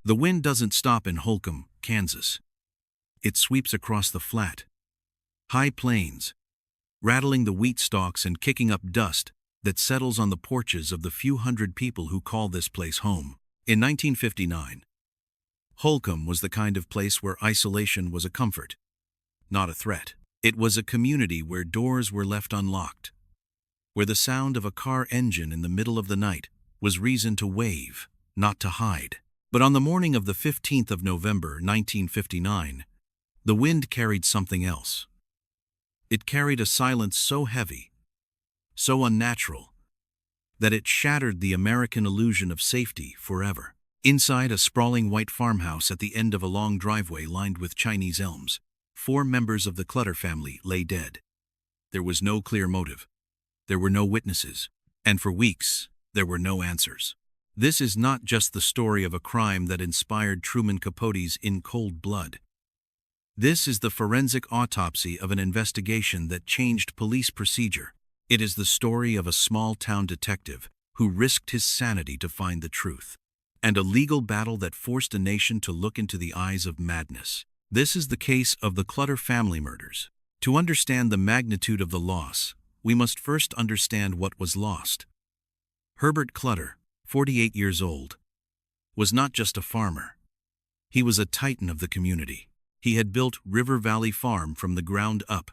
The wind doesn't stop in Holcomb, Kansas. It sweeps across the flat, high plains, rattling the wheat stalks and kicking up dust that settles on the porches of the few hundred people who call this place home. In 1959, Holcomb was the kind of place where isolation was a comfort, not a threat. It was a community where doors were left unlocked, where the sound of a car engine in the middle of the night was reason to wave, not to hide. But on the morning of the 15th of November, 1959, the wind carried something else. It carried a silence so heavy, so unnatural, that it shattered the American illusion of safety forever. Inside a sprawling white farmhouse at the end of a long driveway lined with Chinese elms, 4 members of the Clutter family lay dead. There was no clear motive. There were no witnesses. And for weeks, there were no answers. This is not just the story of a crime that inspired Truman Capote's In Cold Blood. This is the forensic autopsy of an investigation that changed police procedure. It is the story of a small-town detective who risked his sanity to find the truth, and a legal battle that forced a nation to look into the eyes of madness. This is the case of the Clutter family murders. To understand the magnitude of the loss, we must first understand what was lost. Herbert Clutter, 48 years old, was not just a farmer. He was a titan of the community. He had built River Valley Farm from the ground up,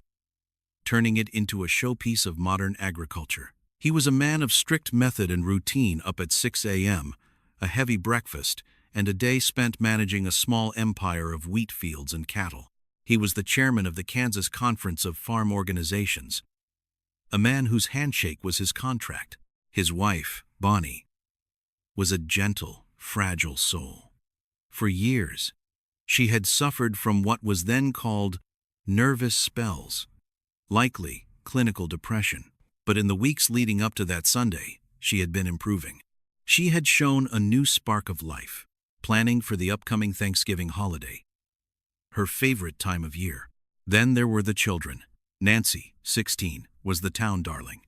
turning it into a showpiece of modern agriculture. He was a man of strict method and routine, up at 6 a.m., a heavy breakfast, and a day spent managing a small empire of wheat fields and cattle. He was the chairman of the Kansas Conference of Farm Organizations, a man whose handshake was his contract. His wife, Bonnie, was a gentle, fragile soul. For years, she had suffered from what was then called nervous spells, likely clinical depression. But in the weeks leading up to that Sunday, she had been improving. She had shown a new spark of life, planning for the upcoming Thanksgiving holiday, her favorite time of year. Then there were the children. Nancy, 16, was the town darling.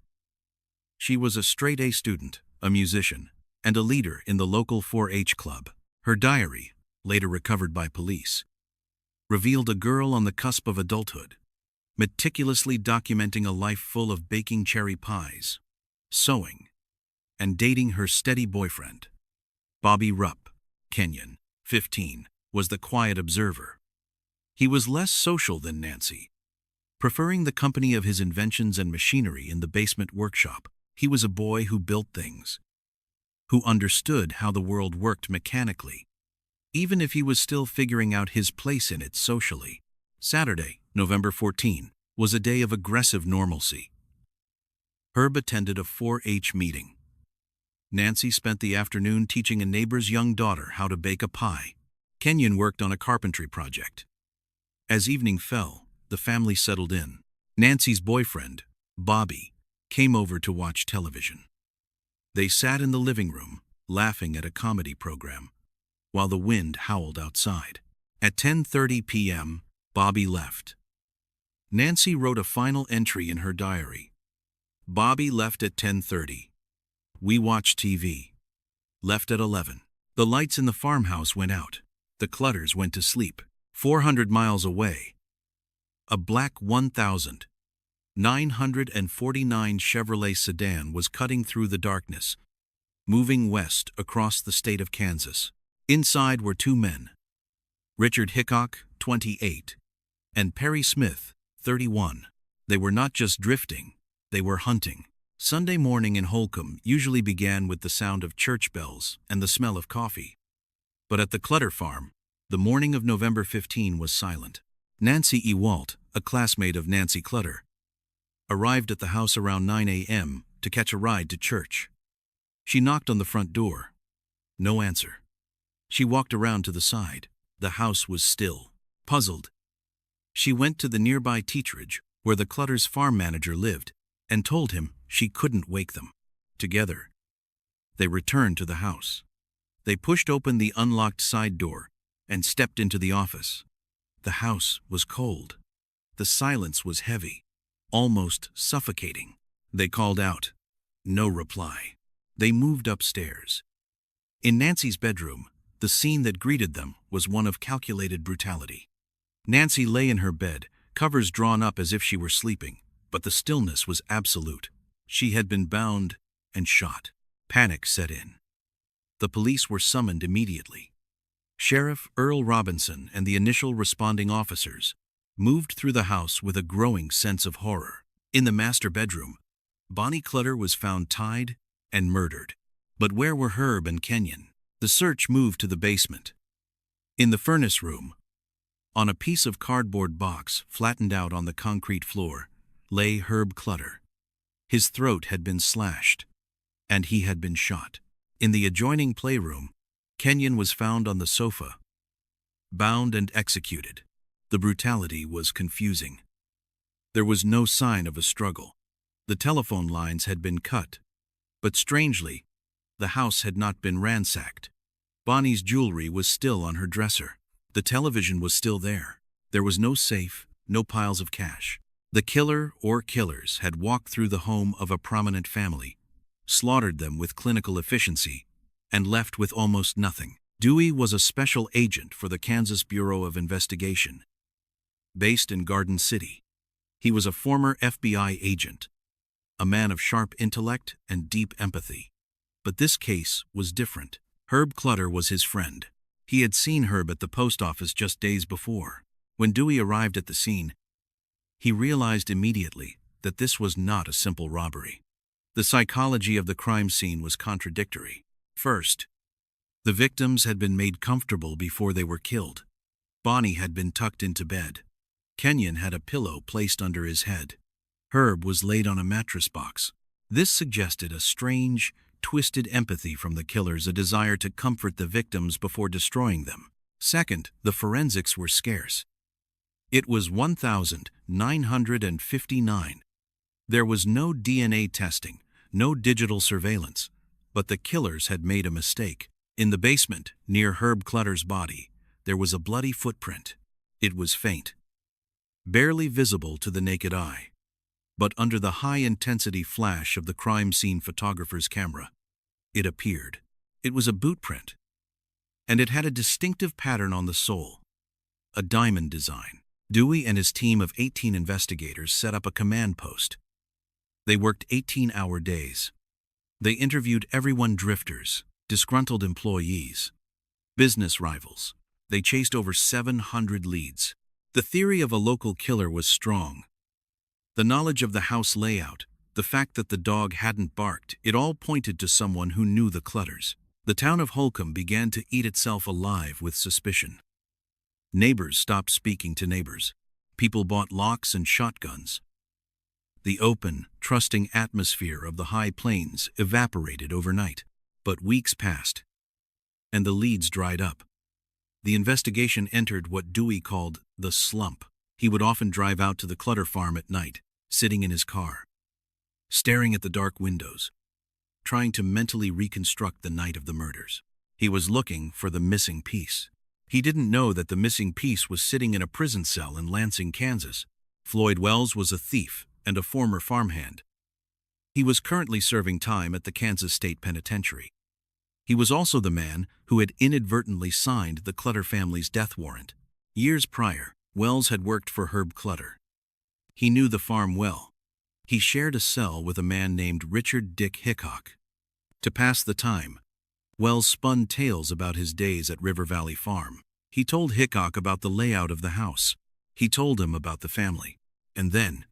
She was a straight-A student, a musician, and a leader in the local 4-H club. Her diary, later recovered by police, revealed a girl on the cusp of adulthood, meticulously documenting a life full of baking cherry pies, sewing, and dating her steady boyfriend. Bobby Rupp, Kenyon, 15, was the quiet observer. He was less social than Nancy, preferring the company of his inventions and machinery in the basement workshop. He was a boy who built things, who understood how the world worked mechanically, even if he was still figuring out his place in it socially. Saturday, November 14, was a day of aggressive normalcy. Herb attended a 4-H meeting. Nancy spent the afternoon teaching a neighbor's young daughter how to bake a pie. Kenyon worked on a carpentry project. As evening fell, the family settled in. Nancy's boyfriend, Bobby, came over to watch television. They sat in the living room, laughing at a comedy program, while the wind howled outside. At 10:30 p.m., Bobby left. Nancy wrote a final entry in her diary. Bobby left at 10:30. We watched TV. Left at 11. The lights in the farmhouse went out. The Clutters went to sleep. 400 miles away, a black 1,949 Chevrolet sedan was cutting through the darkness, moving west across the state of Kansas. Inside were 2 men, Richard Hickock, 28, and Perry Smith, 31. They were not just drifting, they were hunting. Sunday morning in Holcomb usually began with the sound of church bells and the smell of coffee. But at the Clutter farm, the morning of November 15 was silent. Nancy Ewalt, a classmate of Nancy Clutter, arrived at the house around 9 a.m. to catch a ride to church. She knocked on the front door. No answer. She walked around to the side. The house was still. Puzzled, she went to the nearby teacherage where the Clutters' farm manager lived and told him she couldn't wake them. Together, they returned to the house. They pushed open the unlocked side door and stepped into the office. The house was cold. The silence was heavy, almost suffocating. They called out. No reply. They moved upstairs. In Nancy's bedroom, the The scene that greeted them was one of calculated brutality. Nancy lay in her bed, covers drawn up as if she were sleeping, but the stillness was absolute. She had been bound and shot. Panic set in. The police were summoned immediately. Sheriff Earl Robinson and the initial responding officers moved through the house with a growing sense of horror. In the master bedroom, Bonnie Clutter was found tied and murdered. But where were Herb and Kenyon? The search moved to the basement. In the furnace room, on a piece of cardboard box flattened out on the concrete floor, lay Herb Clutter. His throat had been slashed, and he had been shot. In the adjoining playroom, Kenyon was found on the sofa, bound and executed. The brutality was confusing. There was no sign of a struggle. The telephone lines had been cut, but strangely, the house had not been ransacked. Bonnie's jewelry was still on her dresser. The television was still there. There was no safe, no piles of cash. The killer or killers had walked through the home of a prominent family, slaughtered them with clinical efficiency, and left with almost nothing. Dewey was a special agent for the Kansas Bureau of Investigation, based in Garden City. He was a former FBI agent, a man of sharp intellect and deep empathy. But this case was different. Herb Clutter was his friend. He had seen Herb at the post office just days before. When Dewey arrived at the scene, he realized immediately that this was not a simple robbery. The psychology of the crime scene was contradictory. First, the victims had been made comfortable before they were killed. Bonnie had been tucked into bed. Kenyon had a pillow placed under his head. Herb was laid on a mattress box. This suggested a strange, twisted empathy from the killers, a desire to comfort the victims before destroying them. Second, the forensics were scarce. It was 1959. There was no DNA testing, no digital surveillance, but the killers had made a mistake. In the basement, near Herb Clutter's body, there was a bloody footprint. It was faint, barely visible to the naked eye, but under the high-intensity flash of the crime scene photographer's camera, it appeared. It was a boot print, and it had a distinctive pattern on the sole, a diamond design. Dewey and his team of 18 investigators set up a command post. They worked 18-hour days. They interviewed everyone: drifters, disgruntled employees, business rivals. They chased over 700 leads. The theory of a local killer was strong. The knowledge of the house layout, the fact that the dog hadn't barked, it all pointed to someone who knew the Clutters. The town of Holcomb began to eat itself alive with suspicion. Neighbors stopped speaking to neighbors. People bought locks and shotguns. The open, trusting atmosphere of the high plains evaporated overnight. But weeks passed, and the leads dried up. The investigation entered what Dewey called the slump. He would often drive out to the Clutter farm at night, sitting in his car, staring at the dark windows, trying to mentally reconstruct the night of the murders. He was looking for the missing piece. He didn't know that the missing piece was sitting in a prison cell in Lansing, Kansas. Floyd Wells was a thief and a former farmhand. He was currently serving time at the Kansas State Penitentiary. He was also the man who had inadvertently signed the Clutter family's death warrant. Years prior, Wells had worked for Herb Clutter. He knew the farm well. He shared a cell with a man named Richard Dick Hickock. To pass the time, Wells spun tales about his days at River Valley Farm. He told Hickock about the layout of the house. He told him about the family. And then,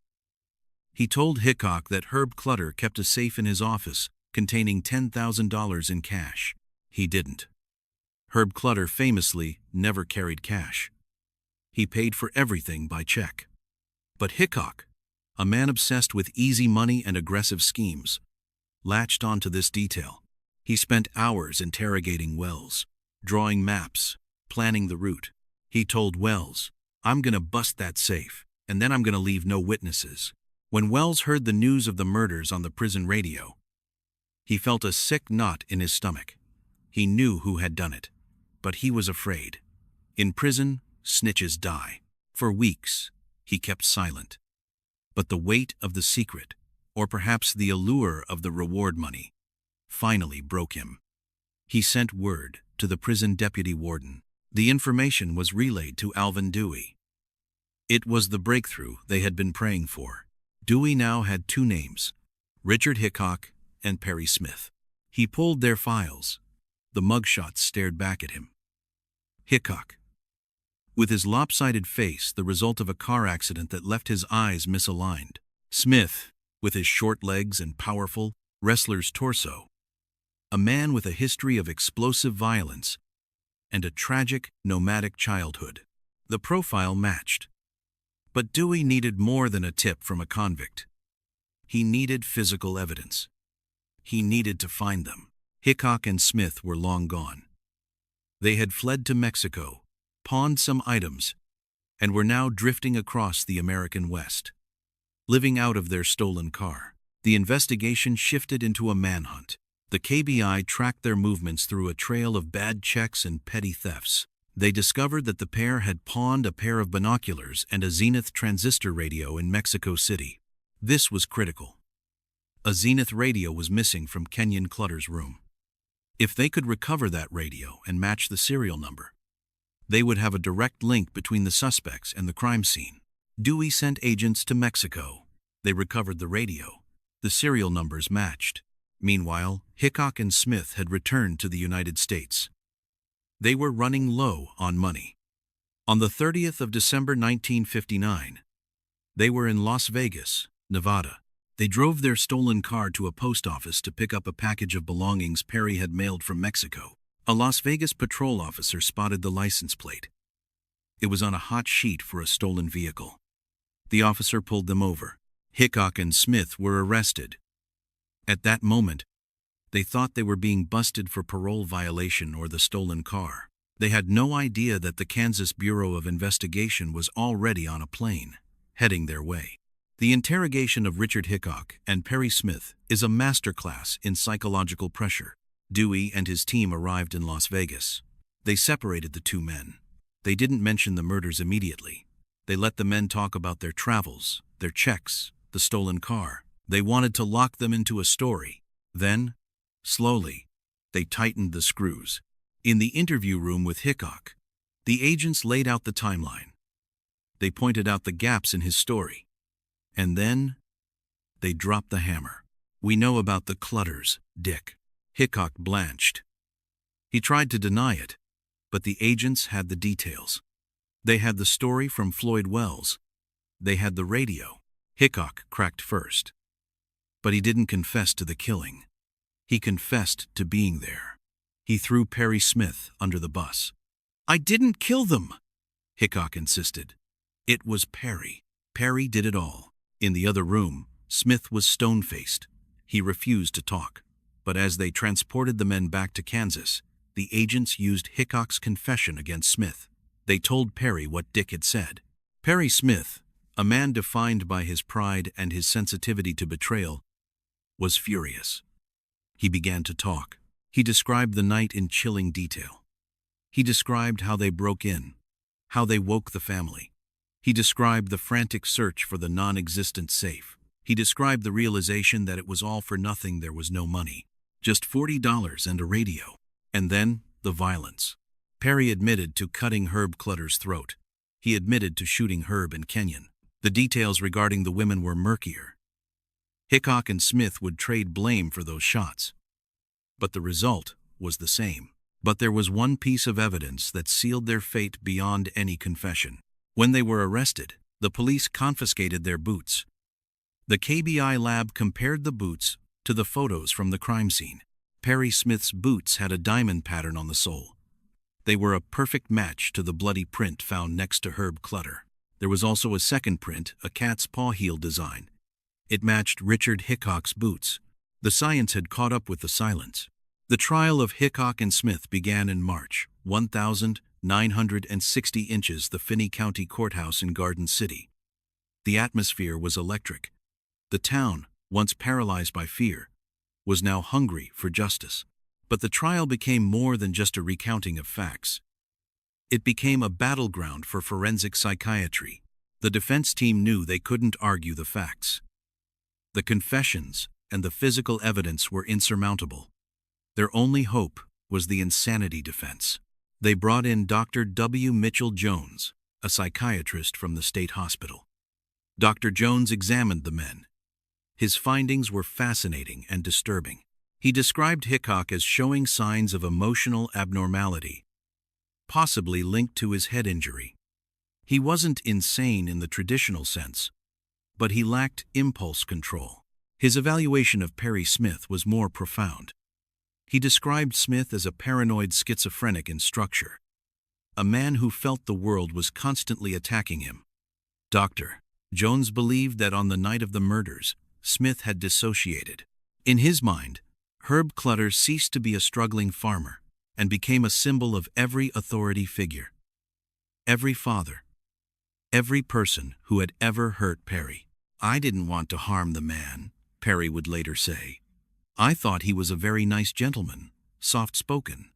he told Hickock that Herb Clutter kept a safe in his office containing $10,000 in cash. He didn't. Herb Clutter famously never carried cash. He paid for everything by check. But Hickock, a man obsessed with easy money and aggressive schemes, latched onto this detail. He spent hours interrogating Wells, drawing maps, planning the route. He told Wells, "I'm gonna bust that safe, and then I'm gonna leave no witnesses." When Wells heard the news of the murders on the prison radio, he felt a sick knot in his stomach. He knew who had done it, but he was afraid. In prison, snitches die. For weeks, he kept silent. But the weight of the secret, or perhaps the allure of the reward money, finally broke him. He sent word to to the prison deputy warden. The information was relayed to Alvin Dewey. It was the breakthrough they had been praying for. Dewey now had two names, Richard Hickock and Perry Smith. He pulled their files. The mugshots stared back at him. Hickock, with his lopsided face, the result of a car accident that left his eyes misaligned. Smith, with his short legs and powerful, wrestler's torso. A man with a history of explosive violence and a tragic, nomadic childhood. The profile matched. But Dewey needed more than a tip from a convict. He needed physical evidence. He needed to find them. Hickock and Smith were long gone. They had fled to Mexico, pawned some items, and were now drifting across the American West, living out of their stolen car. The investigation shifted into a manhunt. The KBI tracked their movements through a trail of bad checks and petty thefts. They discovered that the pair had pawned a pair of binoculars and a Zenith transistor radio in Mexico City. This was critical. A Zenith radio was missing from Kenyon Clutter's room. If they could recover that radio and match the serial number, they would have a direct link between the suspects and the crime scene. Dewey sent agents to Mexico. They recovered the radio. The serial numbers matched. Meanwhile, Hickock and Smith had returned to the United States. They were running low on money. On the 30th of December 1959, they were in Las Vegas, Nevada. They drove their stolen car to a post office to pick up a package of belongings Perry had mailed from Mexico. A Las Vegas patrol officer spotted the license plate. It was on a hot sheet for a stolen vehicle. The officer pulled them over. Hickock and Smith were arrested. At that moment, they thought they were being busted for parole violation or the stolen car. They had no idea that the Kansas Bureau of Investigation was already on a plane, heading their way. The interrogation of Richard Hickock and Perry Smith is a masterclass in psychological pressure. Dewey and his team arrived in Las Vegas. They separated the two men. They didn't mention the murders immediately. They let the men talk about their travels, their checks, the stolen car. They wanted to lock them into a story. Then, slowly, they tightened the screws. In the interview room with Hickock, the agents laid out the timeline. They pointed out the gaps in his story. And then, they dropped the hammer. "We know about the Clutters, Dick." Hickock blanched. He tried to deny it, but the agents had the details. They had the story from Floyd Wells. They had the radio. Hickock cracked first. But he didn't confess to the killing. He confessed to being there. He threw Perry Smith under the bus. "I didn't kill them," Hickock insisted. "It was Perry. Perry did it all." In the other room, Smith was stone-faced. He refused to talk. But as they transported the men back to Kansas, the agents used Hickock's confession against Smith. They told Perry what Dick had said. Perry Smith, a man defined by his pride and his sensitivity to betrayal, was furious. He began to talk. He described the night in chilling detail. He described how they broke in, how they woke the family. He described the frantic search for the non-existent safe. He described the realization that it was all for nothing. There was no money, just $40 and a radio. And then, the violence. Perry admitted to cutting Herb Clutter's throat. He admitted to shooting Herb and Kenyon. The details regarding the women were murkier. Hickock and Smith would trade blame for those shots. But the result was the same. But there was one piece of evidence that sealed their fate beyond any confession. When they were arrested, the police confiscated their boots. The KBI lab compared the boots to the photos from the crime scene. Perry Smith's boots had a diamond pattern on the sole. They were a perfect match to the bloody print found next to Herb Clutter. There was also a second print, a cat's paw heel design. It matched Richard Hickock's boots. The science had caught up with the silence. The trial of Hickock and Smith began in March, 1,960 inches, the Finney County Courthouse in Garden City. The atmosphere was electric. The town, once paralyzed by fear, was now hungry for justice. But the trial became more than just a recounting of facts. It became a battleground for forensic psychiatry. The defense team knew they couldn't argue the facts. The confessions and the physical evidence were insurmountable. Their only hope was the insanity defense. They brought in Dr. W. Mitchell Jones, a psychiatrist from the state hospital. Dr. Jones examined the men. His findings were fascinating and disturbing. He described Hickock as showing signs of emotional abnormality, possibly linked to his head injury. He wasn't insane in the traditional sense, but he lacked impulse control. His evaluation of Perry Smith was more profound. He described Smith as a paranoid schizophrenic in structure, a man who felt the world was constantly attacking him. Dr. Jones believed that on the night of the murders, Smith had dissociated. In his mind, Herb Clutter ceased to be a struggling farmer and became a symbol of every authority figure. Every father, every person who had ever hurt Perry. "I didn't want to harm the man," Perry would later say. "I thought he was a very nice gentleman, soft-spoken.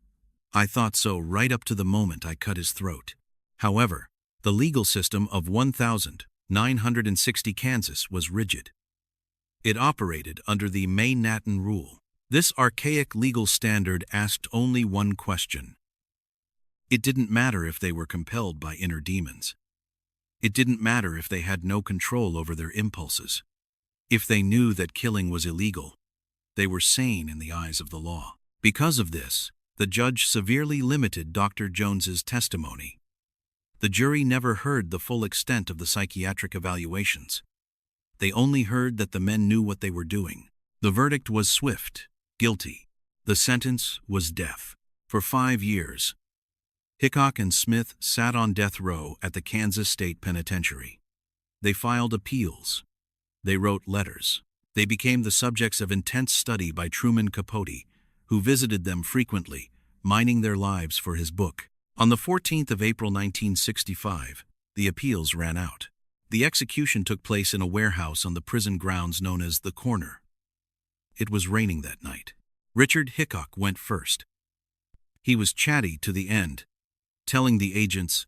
I thought so right up to the moment I cut his throat." However, the legal system of 1960 Kansas was rigid. It operated under the Manhunt rule. This archaic legal standard asked only one question. It didn't matter if they were compelled by inner demons. It didn't matter if they had no control over their impulses. If they knew that killing was illegal, they were sane in the eyes of the law. Because of this, the judge severely limited Dr. Jones's testimony. The jury never heard the full extent of the psychiatric evaluations. They only heard that the men knew what they were doing. The verdict was swift: guilty. The sentence was death. For 5 years, Hickock and Smith sat on death row at the Kansas State Penitentiary. They filed appeals. They wrote letters. They became the subjects of intense study by Truman Capote, who visited them frequently, mining their lives for his book. On the 14th of April 1965, the appeals ran out. The execution took place in a warehouse on the prison grounds known as the Corner. It was raining that night. Richard Hickock went first. He was chatty to the end, telling the agents,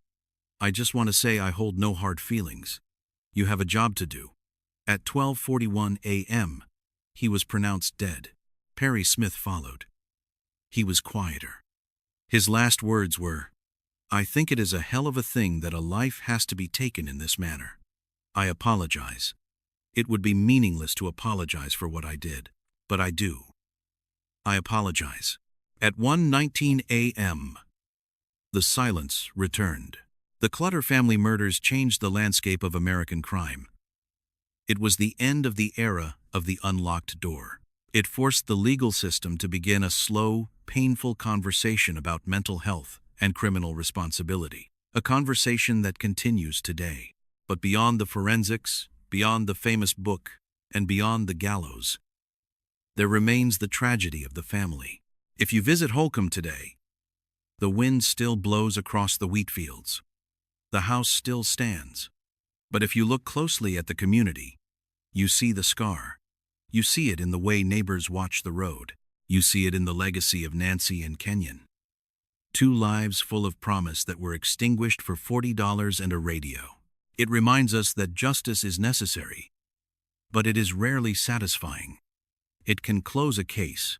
"I just want to say I hold no hard feelings. You have a job to do." At 12:41 a.m., he was pronounced dead. Perry Smith followed. He was quieter. His last words were, "I think it is a hell of a thing that a life has to be taken in this manner. I apologize. It would be meaningless to apologize for what I did, but I do. I apologize." At 1:19 a.m., the silence returned. The Clutter family murders changed the landscape of American crime. It was the end of the era of the unlocked door. It forced the legal system to begin a slow, painful conversation about mental health and criminal responsibility. A conversation that continues today. But beyond the forensics, beyond the famous book, and beyond the gallows, there remains the tragedy of the family. If you visit Holcomb today, the wind still blows across the wheat fields. The house still stands. But if you look closely at the community, you see the scar. You see it in the way neighbors watch the road. You see it in the legacy of Nancy and Kenyon. 2 lives full of promise that were extinguished for $40 and a radio. It reminds us that justice is necessary, but it is rarely satisfying. It can close a case,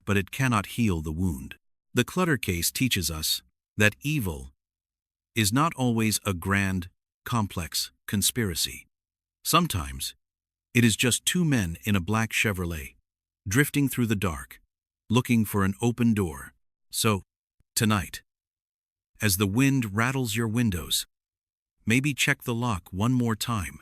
but it cannot heal the wound. The Clutter case teaches us that evil is not always a grand, complex conspiracy. Sometimes, it is just 2 men in a black Chevrolet, drifting through the dark, looking for an open door. So, tonight, as the wind rattles your windows, maybe check the lock one more time.